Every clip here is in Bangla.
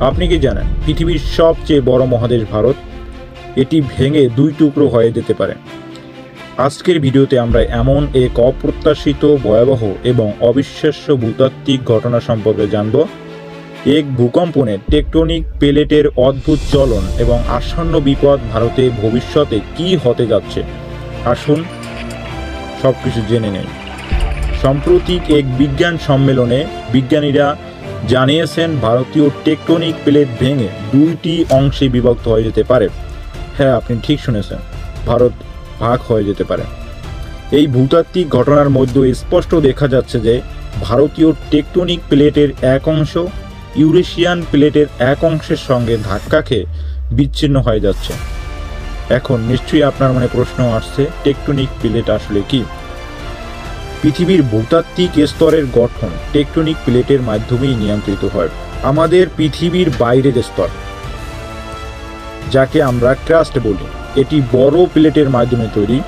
আপনি কি জানেন পৃথিবীর সবচেয়ে বড় মহাদেশ ভারত এটি ভেঙে দুই টুকরো হয়ে যেতে পারে। আজকের ভিডিওতে আমরা এমন এক অপ্রত্যাশিত ভয়াবহ এবং অবিশ্বাস্য ভূতাত্ত্বিক ঘটনা সম্পর্কে জানব। এক ভূকম্পনে টেকটনিক প্লেটের অদ্ভুত চলন এবং আসন্ন বিপদ ভারতে ভবিষ্যতে কি হতে যাচ্ছে, আসুন সবকিছু জেনে নেই। সাম্প্রতিক এক বিজ্ঞান সম্মেলনে বিজ্ঞানীরা জানিয়েছেন ভারতীয় টেকটনিক প্লেট ভেঙে দুইটি অংশে বিভক্ত হয়ে যেতে পারে। হ্যাঁ, আপনি ঠিক শুনেছেন, ভারত ভাগ হয়ে যেতে পারে। এই ভূতাত্ত্বিক ঘটনার মধ্যে স্পষ্ট দেখা যাচ্ছে যে ভারতীয় টেকটনিক প্লেটের এক অংশ ইউরেশিয়ান প্লেটের এক অংশের সঙ্গে ধাক্কা খেয়ে বিচ্ছিন্ন হয়ে যাচ্ছে। এখন নিশ্চয়ই আপনার মনে প্রশ্ন আসছে, টেকটনিক প্লেট আসলে কি? পৃথিবীর ভূতাত্ত্বিক স্তরের গঠন টেকটনিক প্লেটের মাধ্যমেই নিয়ন্ত্রিত হয়। আমাদের পৃথিবীর বাইরের স্তর, যাকে আমরা ক্রাস্ট বলি, এটি বড় প্লেটের মাধ্যমে তৈরি,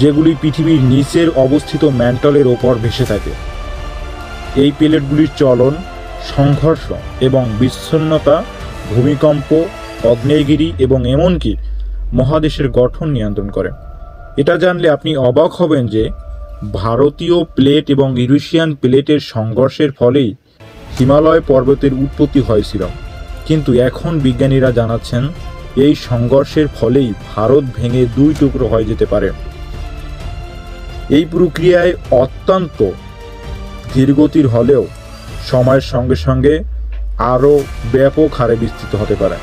যেগুলি পৃথিবীর নিচের অবস্থিত ম্যান্টলের ওপর ভেসে থাকে। এই প্লেটগুলির চলন, সংঘর্ষ এবং বিচ্ছিন্নতা ভূমিকম্প, আগ্নেয়গিরি এবং এমনকি মহাদেশের গঠন নিয়ন্ত্রণ করে। এটা জানলে আপনি অবাক হবেন যে ভারতীয় প্লেট এবং ইউরেশিয়ান প্লেটের সংঘর্ষের ফলেই হিমালয় পর্বতের উৎপত্তি হয়েছিল। কিন্তু এখন বিজ্ঞানীরা জানাচ্ছেন এই সংঘর্ষের ফলেই ভারত ভেঙে দুই টুকরো হয়ে যেতে পারে। এই প্রক্রিয়ায় অত্যন্ত ধীরগতির হলেও সময়ের সঙ্গে সঙ্গে আরও ব্যাপক হারে বিস্তৃত হতে পারে।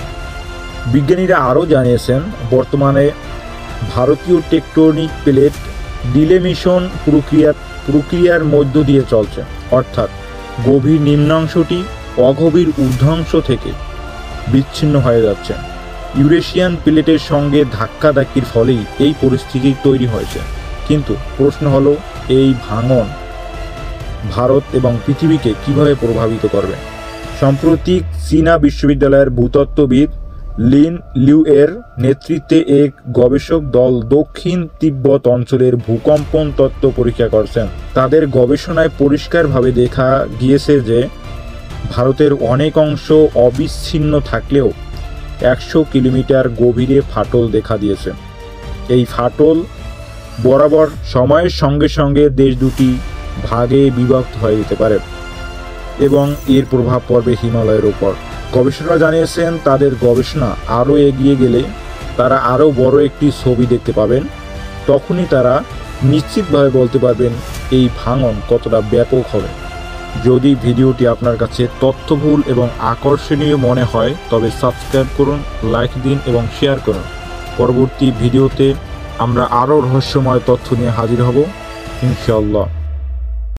বিজ্ঞানীরা আরও জানিয়েছেন বর্তমানে ভারতীয় টেকটনিক প্লেট ডিলেমিশন প্রক্রিয়ার মধ্য দিয়ে চলছে, অর্থাৎ গভীর নিম্নাংশটি অগভীর ঊর্ধ্বাংশ থেকে বিচ্ছিন্ন হয়ে যাচ্ছে। ইউরেশিয়ান প্লেটের সঙ্গে ধাক্কাধাক্কির ফলেই এই পরিস্থিতি তৈরি হয়েছে। কিন্তু প্রশ্ন হলো, এই ভাঙন ভারত এবং পৃথিবীকে কিভাবে প্রভাবিত করবে? সাম্প্রতিক চীনা বিশ্ববিদ্যালয়ের ভূতত্ত্ববিদ লিন লিউ এর নেতৃত্বে এক গবেষক দল দক্ষিণ তিব্বত অঞ্চলের ভূকম্পন তত্ত্ব পরীক্ষা করছেন। তাদের গবেষণায় পরিষ্কারভাবে দেখা গিয়েছে যে ভারতের অনেক অংশ অবিচ্ছিন্ন থাকলেও 100 কিলোমিটার গভীরে ফাটল দেখা দিয়েছে। এই ফাটল বরাবর সময়ের সঙ্গে সঙ্গে দেশ দুটি ভাগে বিভক্ত হয়ে যেতে পারে এবং এর প্রভাব পড়বে হিমালয়ের ওপর। গবেষকরা জানিয়েছেন তাদের গবেষণা আরও এগিয়ে গেলে তারা আরও বড় একটি ছবি দেখতে পাবেন। তখনই তারা নিশ্চিতভাবে বলতে পারবেন এই ভাঙন কতটা ব্যাপক হবে। যদি ভিডিওটি আপনার কাছে তথ্যবহুল এবং আকর্ষণীয় মনে হয় তবে সাবস্ক্রাইব করুন, লাইক দিন এবং শেয়ার করুন। পরবর্তী ভিডিওতে আমরা আরও রহস্যময় তথ্য নিয়ে হাজির হব ইনশাআল্লাহ।